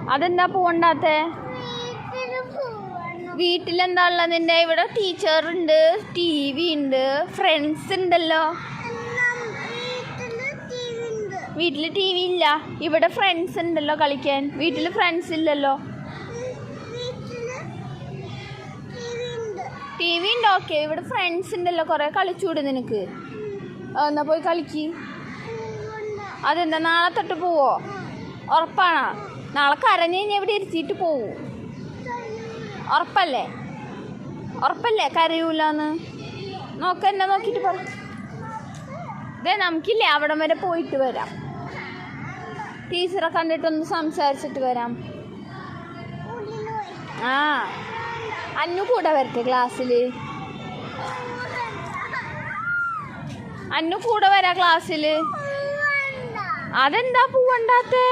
അതെന്താ പോവണ്ടാത്തെ? വീട്ടിലെന്താ ഉള്ളത് നിന്റെ? ഇവിടെ ടീച്ചറുണ്ട്, TV ഉണ്ട്, ഫ്രണ്ട്സ് ഉണ്ടല്ലോ. വീട്ടില് TV ഇല്ല, ഇവിടെ ഫ്രണ്ട്സ് ഉണ്ടല്ലോ കളിക്കാൻ. വീട്ടില് ഫ്രണ്ട്സ് ഇല്ലല്ലോ. TV ഉണ്ട്, ഓക്കെ. ഇവിടെ ഫ്രണ്ട്സ് ഉണ്ടല്ലോ, കുറെ കളിച്ചൂടെ നിനക്ക്? എന്നാ പോയി കളിക്ക്. അതെന്താ നാളെ തൊട്ട് പോവോ? ഉറപ്പാണോ? നാളെ കരഞ്ഞ് കഴിഞ്ഞാൽ ഇവിടെ ഇരുത്തിയിട്ട് പോവൂ. ഉറപ്പല്ലേ? ഉറപ്പല്ലേ കരയൂലെന്ന്? എന്നെ നോക്കിയിട്ട് പറ. ഇതേ നമുക്കില്ലേ അവിടം വരെ പോയിട്ട് വരാം. ടീച്ചറെ കണ്ടിട്ടൊന്ന് സംസാരിച്ചിട്ട് വരാം. ആ, അന്നു കൂടെ വരട്ടെ ക്ലാസ്സിൽ? അന്നു കൂടെ വരാ ക്ലാസ്സിൽ? അതെന്താ പോവണ്ടാത്തെ?